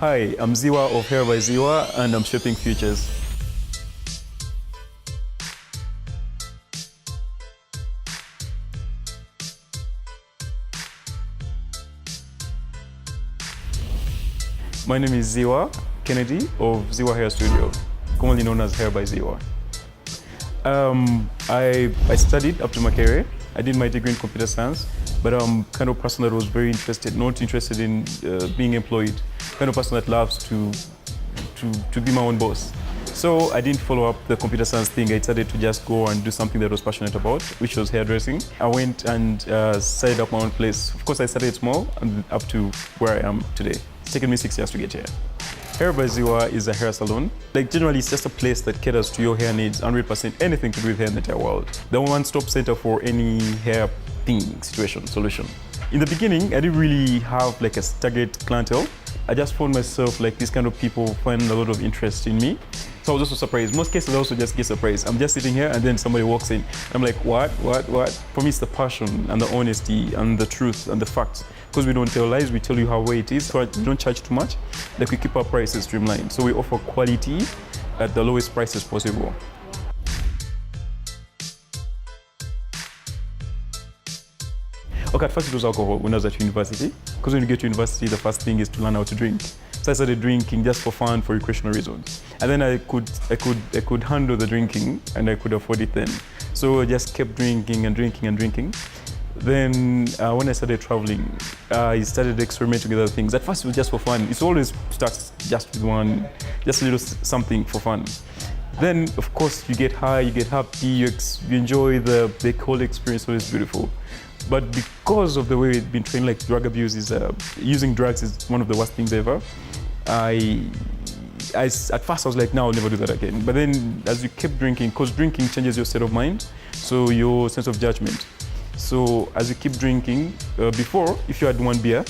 Hi, I'm Zziwa of HairByZziwa and I'm shaping futures. My name is Zziwa Kennedy of Zziwa Hair Studio, commonly known as HairByZziwa. I studied up to my career. I did my degree in computer science, but I'm kind of person that was very interested, not interested in being employed, kind of person that loves to be my own boss. So I didn't follow up the computer science thing. I decided to just go and do something that I was passionate about, which was hairdressing. I went and set up my own place. Of course, I started small and up to where I am today. It's taken me 6 years to get here. HairByZziwa is a hair salon. Generally, it's just a place that caters to your hair needs, 100%, anything to do with hair in the entire world. The one-stop center for any hair thing, situation, solution. In the beginning, I didn't really have like a target clientele. I just found myself like these kind of people find a lot of interest in me. So I was also surprised. Most cases I also just get surprised. I'm just sitting here and then somebody walks in. I'm like, what? For me, it's the passion and the honesty and the truth and the facts. Because we don't tell lies, we tell you how it is. So we don't charge too much. Like we keep our prices streamlined. So we offer quality at the lowest prices possible. Okay, at first it was alcohol when I was at university. Because when you get to university, the first thing is to learn how to drink. So I started drinking just for fun, for recreational reasons. And then I could handle the drinking and I could afford it then. So I just kept drinking and drinking and drinking. Then when I started traveling, I started experimenting with other things. At first it was just for fun. It always starts just with just a little something for fun. Then of course you get high, you get happy, you enjoy the whole experience, so it's beautiful. But because of the way we've been trained, like drug abuse is, using drugs is one of the worst things ever. At first I was like, no, I'll never do that again. But then as you keep drinking, because drinking changes your state of mind, so your sense of judgment. So as you keep drinking, before, if you had one beer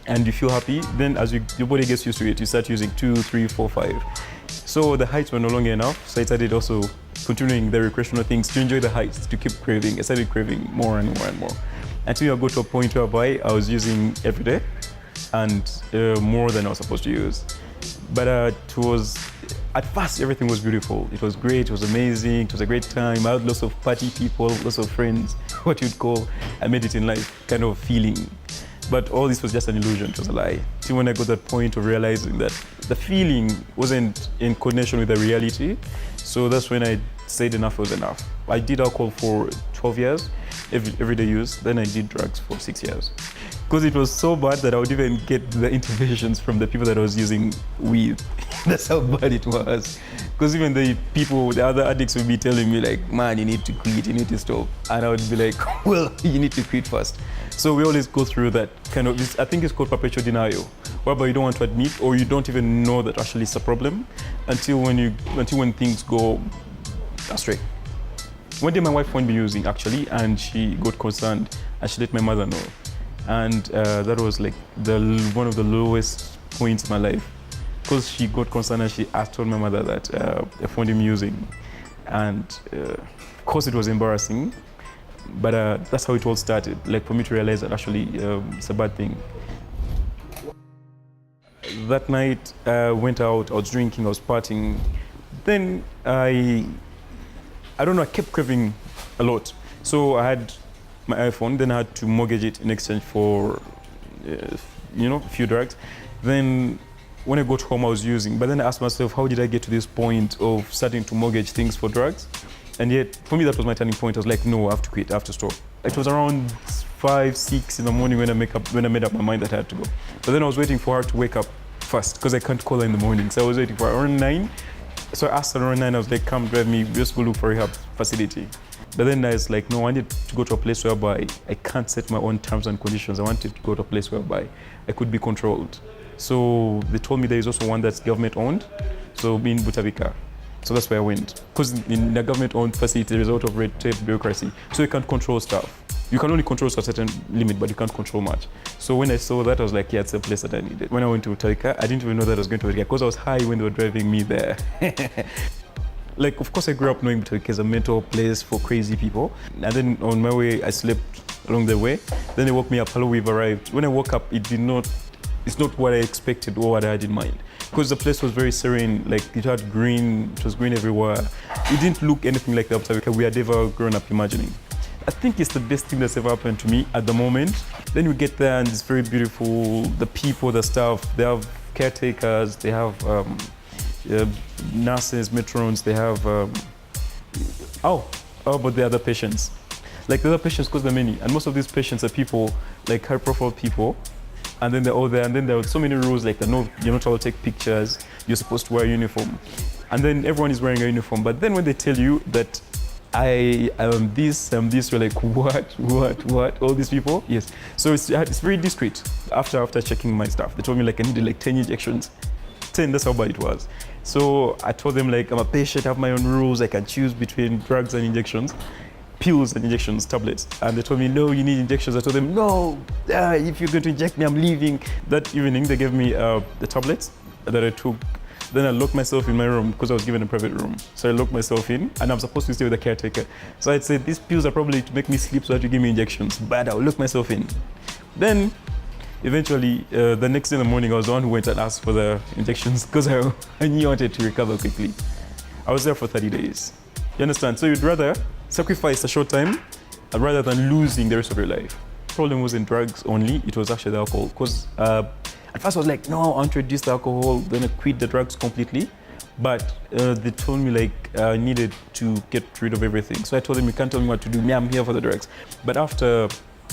and you feel happy, then as your body gets used to it, you start using 2, 3, 4, 5. So the heights were no longer enough, so I started also continuing the recreational things to enjoy the heights, to keep craving. I started craving more and more and more. Until I got to a point whereby I was using every day and more than I was supposed to use. But at first everything was beautiful. It was great, it was amazing, it was a great time. I had lots of party people, lots of friends, what you'd call I made it in life kind of feeling. But all this was just an illusion, it was a lie. Till when I got that point of realizing that the feeling wasn't in coordination with the reality. So that's when I said enough was enough. I did alcohol for 12 years, everyday use. Then I did drugs for 6 years. Because it was so bad that I would even get the interventions from the people that I was using with. That's how bad it was. Because even the other addicts would be telling me like, man, you need to quit, you need to stop. And I would be like, well, you need to quit first. So we always go through that kind of, I think it's called perpetual denial, whereby you don't want to admit or you don't even know that actually it's a problem until when things go astray. One day my wife found me using actually, and she got concerned and she let my mother know. And that was like one of the lowest points in my life. Because she got concerned and she told my mother that I found him using. And of course it was embarrassing, but that's how it all started. Like for me to realize that actually it's a bad thing. That night I went out, I was drinking, I was partying. Then I don't know, I kept craving a lot. So I had my iPhone, then I had to mortgage it in exchange for, a few drugs. Then when I got home, I was using, but then I asked myself, how did I get to this point of starting to mortgage things for drugs? And yet, for me, that was my turning point. I was like, no, I have to quit, I have to stop. It was around 5, 6 in the morning when I made up my mind that I had to go. But then I was waiting for her to wake up first, because I can't call her in the morning. So I was waiting for her around 9. So I asked her around 9, I was like, come drive me, just go look for a rehab facility. But then I was like, no, I need to go to a place whereby I can't set my own terms and conditions. I wanted to go to a place whereby I could be controlled. So they told me there is also one that's government owned, so in Butabika. So that's where I went. Because in a government owned facility, there is a lot of red tape, bureaucracy. So you can't control stuff. You can only control to a certain limit, but you can't control much. So when I saw that, I was like, yeah, it's a place that I needed. When I went to Butabika, I didn't even know that I was going to Butabika because I was high when they were driving me there. Like, of course, I grew up knowing Butabika is a mental place for crazy people. And then on my way, I slept along the way. Then they woke me up, hello, we've arrived. When I woke up, it did not it's not what I expected or what I had in mind. Because the place was very serene, like it had green, it was green everywhere. It didn't look anything like the Upper we had ever grown up imagining. I think it's the best thing that's ever happened to me at the moment. Then we get there and it's very beautiful. The people, the staff, they have caretakers, they have nurses, matrons, they have, but the other patients. Like the other patients, because there are many, and most of these patients are people, like high profile people, and then they're all there, and then there are so many rules, like you're not allowed to take pictures, you're supposed to wear a uniform. And then everyone is wearing a uniform, but then when they tell you that I am this, you're like, what? All these people? Yes. So it's very discreet. After checking my stuff, they told me like I needed like 10 injections. 10, that's how bad it was. So I told them like I'm a patient, I have my own rules, I can choose between drugs and injections, pills and injections, tablets. And they told me, no, you need injections. I told them, no, if you're going to inject me, I'm leaving. That evening, they gave me the tablets that I took. Then I locked myself in my room because I was given a private room. So I locked myself in and I'm supposed to stay with the caretaker. So I'd say these pills are probably to make me sleep so that you give me injections, but I'll lock myself in. Then eventually, the next day in the morning, I was the one who went and asked for the injections because I knew I wanted to recover quickly. I was there for 30 days. You understand? So you'd rather sacrifice a short time rather than losing the rest of your life. The problem wasn't drugs only, it was actually the alcohol. Because at first I was like, no, I introduced the alcohol, then I quit the drugs completely. But they told me like I needed to get rid of everything. So I told them, you can't tell me what to do, me, I'm here for the drugs. But after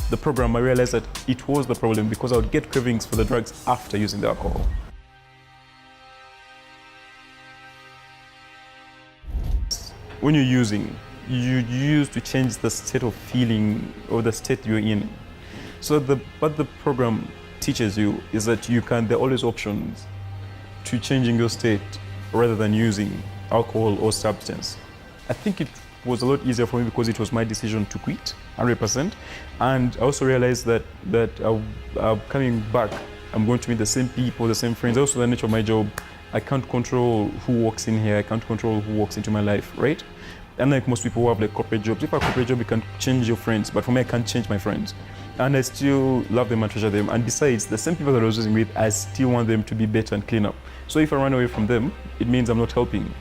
the program, I realized that it was the problem because I would get cravings for the drugs after using the alcohol. When you're using, you use to change the state of feeling or the state you're in. So what the program teaches you is that there are always options to changing your state rather than using alcohol or substance. I think it was a lot easier for me because it was my decision to quit 100%. And I also realized that coming back, I'm going to meet the same people, the same friends. Also the nature of my job, I can't control who walks in here. I can't control who walks into my life, right? Unlike most people who have like corporate jobs. If you have a corporate job, you can change your friends, but for me, I can't change my friends. And I still love them and treasure them. And besides, the same people that I was using with, I still want them to be better and clean up. So if I run away from them, it means I'm not helping.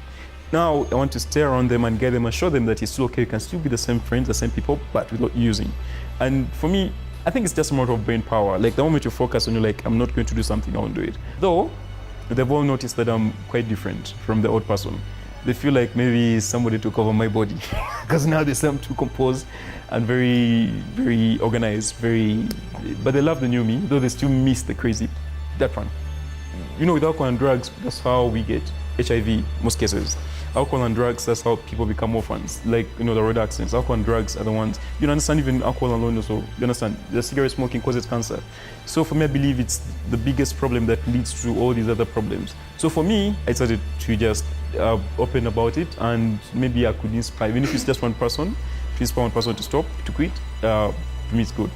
Now I want to stay around them and guide them and show them that it's still okay. You can still be the same friends, the same people, but without using. And for me, I think it's just a matter of brain power. Like the moment you focus on, you're like, I'm not going to do something, I won't do it. Though, they've all noticed that I'm quite different from the old person. They feel like maybe somebody took over my body because now they seem too composed and very, very organized, but they love the new me, though they still miss the crazy, that one. You know, with alcohol and drugs, that's how we get HIV, most cases. Alcohol and drugs, that's how people become orphans. Like, you know, the road accidents, alcohol and drugs are the ones. You don't understand even alcohol alone also, you understand? The cigarette smoking causes cancer. So for me, I believe it's the biggest problem that leads to all these other problems. So for me, I started to just open about it, and maybe I could inspire, even if it's just one person, to inspire one person to stop, to quit, for me it's good.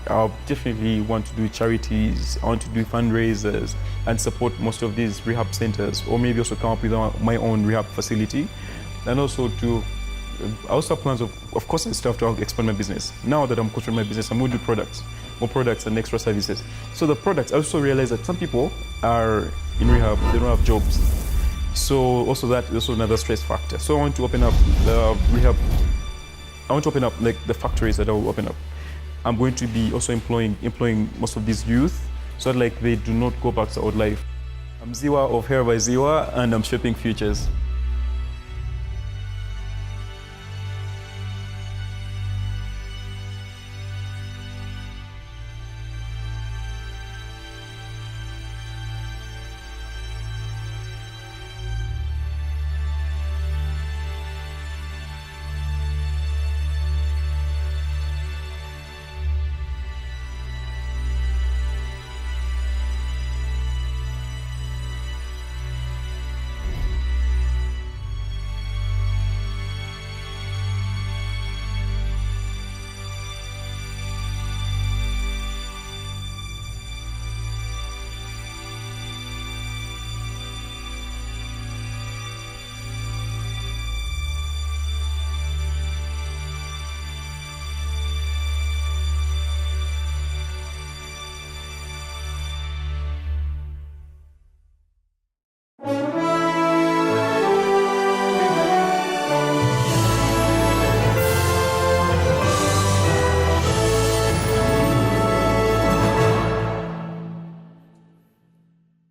I definitely want to do charities, I want to do fundraisers and support most of these rehab centers, or maybe also come up with my own rehab facility. And also I also have plans of course I still have to expand my business. Now that I'm controlling my business, I'm going to do more products and extra services. So the products, I also realize that some people are in rehab, they don't have jobs. So also that is also another stress factor. So I want to open up rehab, I want to open up like the factories that I will open up. I'm going to be also employing most of these youth so that like they do not go back to old life. I'm Zziwa of HairByZziwa and I'm shaping futures.